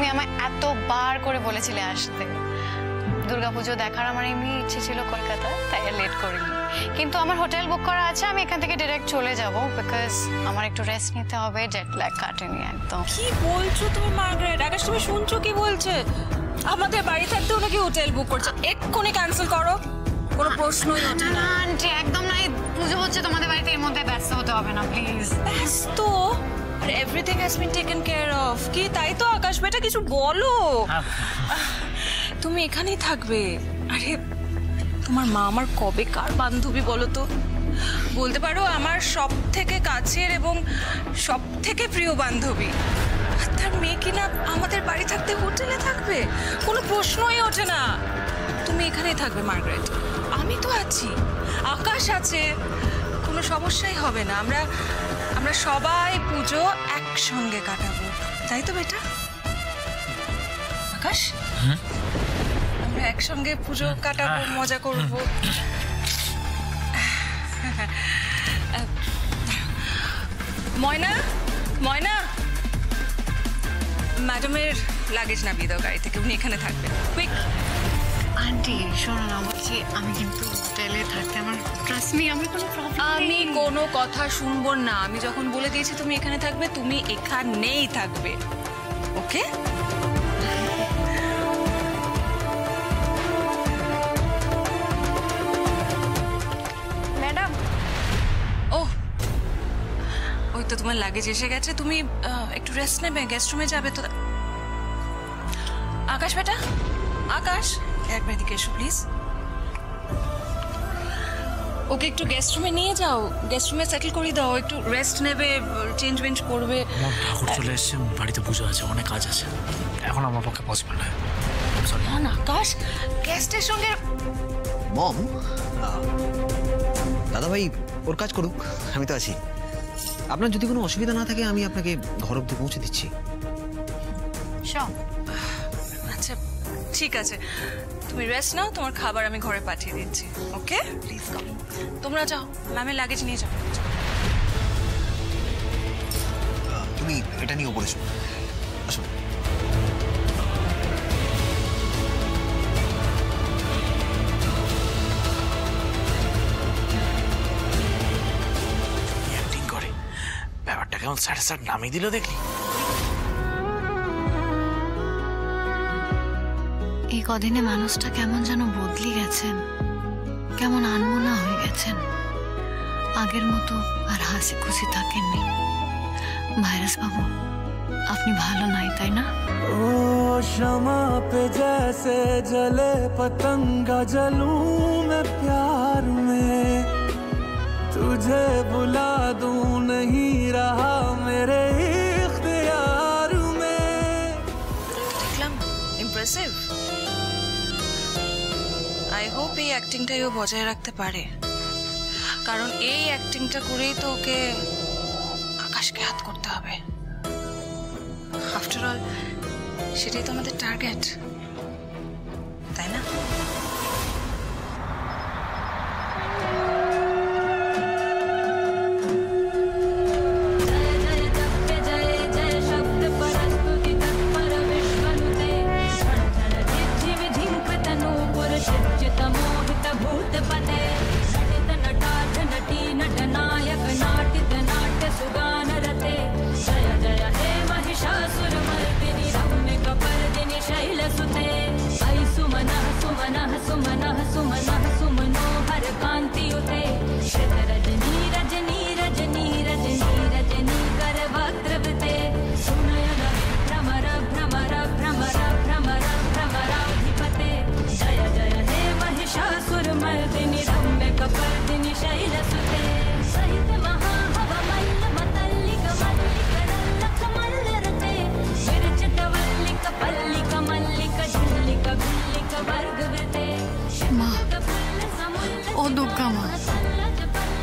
তুমি আমায় এতবার করে বলেছিলে আসতে। দুর্গাপুজো দেখার আমার এমনি ইচ্ছে ছিল কলকাতায়, তাই লেট করিনি। কিন্তু আমার হোটেল বুক করা আছে, আমি এখান থেকে ডিরেক্ট চলে যাব, বিকজ আমার একটু রেস্ট নিতে হবে, জেট ল্যাগ কাটেনি একদম। কি বলছো তুমি মার্গারেট? আকাশ তুমি শুনছো কি বলছে? আমাদের বাড়ি থাকতে নাকি হোটেল বুক করছে, এক্ষুনি ক্যান্সেল করো, কোনো প্রশ্নই ওঠে না। আন্টি একদম না, পুজো হচ্ছে তোমাদের বাড়িতে, এর মধ্যে ব্যস্ত হতে হবে না প্লিজ। ব্যস্ত? আর everything has been taken care of. কি তাই তো আকাশ বেটা, কিছু বলো। তুমি এখানেই থাকবে। আরে তোমার মা আমার কবে কার বান্ধবী বলো তো? বলতে পারো আমার সব থেকে কাছের এবং সব থেকে প্রিয় বান্ধবী। তার মেয়ে কিনা আমাদের বাড়ি থাকতে হোটেলে থাকবে, কোনো প্রশ্নই ওঠে না। তুমি এখানেই থাকবে মার্গারেট, আমি তো আছি, আকাশ আছে, কোনো সমস্যাই হবে না। আমরা সবাই পুজো একসঙ্গে কাটাবো, তাই তো বেটা? আকাশ আমরা একসঙ্গে পুজো কাটাবো, মজা করবো। ময়না, ময়না, ম্যাডামের লাগেজ নামিয়ে দাও গাড়ি থেকে, উনি এখানে থাকবেন। কুইক। আন্টি শোনো না, বলছি আমি কিন্তু হোটেলে থাকতে আমার ট্রাস্ট মি, আমার কোনো প্রবলেম। আমি কোনো কথা শুনবো না। আমি যখন বলে দিয়েছি তুমি এখানে থাকবে, তুমি এখানেই থাকবে, ওকে? ম্যাডাম, ওহ ওই তো তোমার লাগেজ এসে গেছে, তুমি একটু রেস্ট নেবে, গেস্ট রুমে যাবে তো। আকাশ বেটা, আকাশ একবার এদিকে এসো প্লিজ। ওকে একটু গেস্ট রুমে নিয়ে যাও, গেস্ট রুমে সেটেল করে দাও, একটু রেস্ট নেবে, চেঞ্জ বেঞ্জ করবে। ঠাকুর চলে এসছে, বাড়িতে পুজো আছে, অনেক কাজ আছে, এখন আমার পক্ষে পসিবল নয়। না আকাশ, গেস্টের সঙ্গে। মম, দাদা ভাই ওর কাজ করুক, আমি তো আছি। আপনার যদি কোনো অসুবিধা না থাকে আমি আপনাকে ঘর অব্দি পৌঁছে দিচ্ছি। আচ্ছা ঠিক আছে, তুমি রেস্ট নাও, তোমার খাবার আমি ঘরে পাঠিয়ে দিচ্ছি, ওকে? প্লিজ কাম, তোমরা যাও, ম্যামের লাগেজ নিয়ে যাও। তুমি এটা নিয়ে ওপরে শোনো, আসো। অ্যাক্টিং করে, ব্যাপারটা কেমন স্যার স্যার নামিয়ে দিল দেখলি? এই কদিনে মানুষটা কেমন যেন বদলে গেছেন, কেমন আনমনা হয়ে গেছেন, আগের মতো আর হাসি খুশি থাকেননি। ভাইরাস বাবু, আপনি ভালো নাই তাই না? ও शमा पे जैसे जले पतंगा जलूं मैं प्यार में, तुझे बुला दूं नहीं रहा मेरे इख्तियार में। দেখলাম ইমপ্রেসিভ। আই হোপ এই অ্যাক্টিংটাই ও বজায় রাখতে পারে, কারণ এই অ্যাক্টিংটা করেই তো ওকে আকাশকে হাত করতে হবে। আফটার অল সেটাই তো আমাদের টার্গেট, তাই না?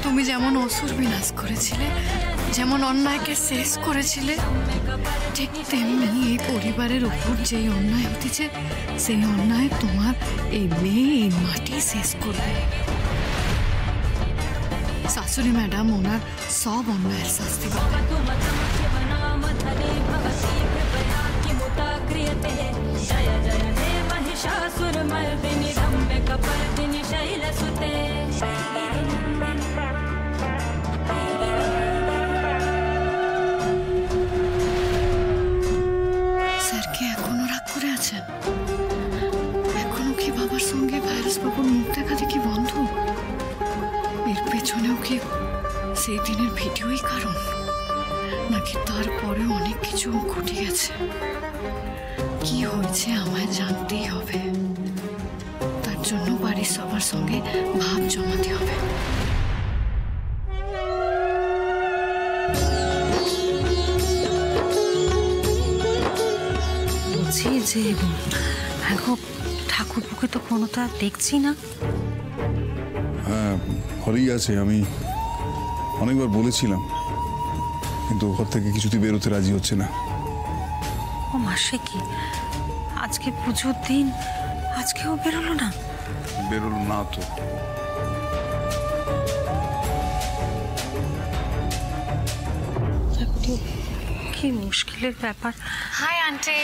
তুমি যেমন অসুর বিনাশ করেছিলে, যেমন অন্যায়কে শেষ করেছিলে, ঠিক তেমনি এই পরিবারের উপর যেই অন্যায় হতেছে, সেই অন্যায় তোমার এই মেয়ে এই মাটি শেষ করবে। শাশুড়ি ম্যাডাম ওনার সব অন্যায়ের শাস্তি পাবে। क्रियते जय जय हे महिषासुरमर्दिनि रम्यकपर्दिनि शैलसुते স্যার কি এখনো রাগ করে আছেন? এখনো কি বাবার সঙ্গে ভাইরাস বাবুর মুখ দেখা দেখি বন্ধ? এর পেছনেও কি সেই দিনের ভিডিওই কারণ, নাকি তারপরেও অনেক কিছু ঘটে গেছে? কি হয়েছে আমায় জানতেই হবে। তার জন্য বাড়ির সবার সঙ্গে ভাব জমাতে হবে। বলছি যে এখন ঠাকুরপুকে তো কোনোটা দেখছি না। হ্যাঁ, ঘরেই আছে। আমি অনেকবার বলেছিলাম, কিন্তু ঘর থেকে কিছুতেই বেরোতে রাজি হচ্ছে না। ও মাসে কি আজকে পুজোর দিন, আজকেও বেরোলো না? বেরোলো না তো। কি মুশকিলের ব্যাপার। Hi aunty.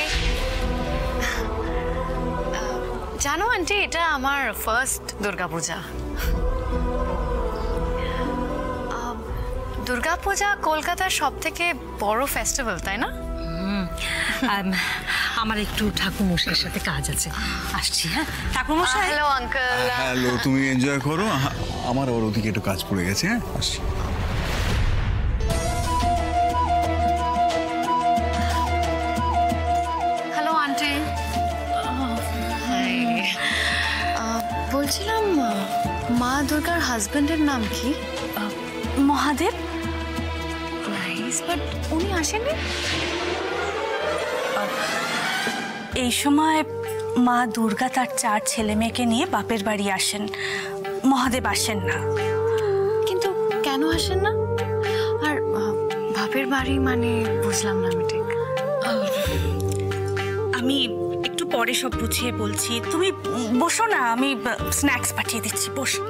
জানো আন্টি, এটা আমার ফার্স্ট দুর্গাপূজা। দুর্গাপূজা কলকাতার সব থেকে বড় ফেস্টিভ্যাল, তাই না? আমার একটু ঠাকুরমশাইয়ের সাথে কাজ আছে, আসছি। হ্যাঁ ঠাকুরমশাই। Hello uncle. হ্যালো, তুমি এনজয় করো। আমার আবার ওদিকে একটু কাজ পড়ে গেছে। হ্যাঁ, আসছি। Hello aunty. বলছিলাম, মা দুর্গার হাজবেন্ডের নাম কি? মহাদেব। নাইস, বাট উনি আসেননি। এই সময় মা দুর্গা তার 4 ছেলে মেয়েকে নিয়ে বাপের বাড়ি আসেন, মহাদেব আসেন না। কিন্তু কেন আসেন না? আর বাপের বাড়ি মানে বুঝলাম না আমি ঠিক। আমি একটু পরে সব বুঝিয়ে বলছি, তুমি বসো না, আমি স্ন্যাক্স পাঠিয়ে দিচ্ছি, বসো।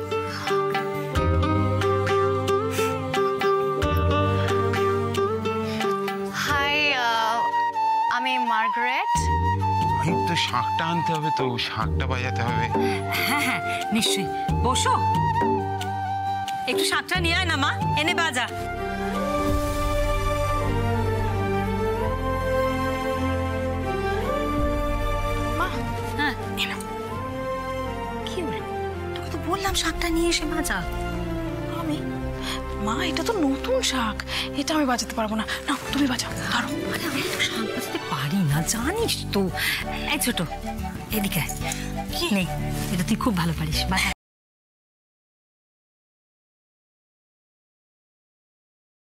হাই, আমি মার্গারেট। তো শাঁখটা আনতে হবে, তো শাঁখটা বাজাতে হবে। হ্যাঁ হ্যাঁ নিশ্চয়ই, বসো। একটু শাকটা নিয়ে আয় না মা, এনে বাজা। হ্যাঁ, কি হলো? তোকে তো বললাম শাকটা নিয়ে এসে বাজা। মা, এটা তো নতুন শাক, এটা আমি বাজাতে পারবো না। না, তুমি বাজাও। আরে আমি তো শাক বাজাতে পারি না, জানিস তো। এই ছোট, এদিকে আয়। নে, এটা তুই খুব ভালো পারিস। বাজা।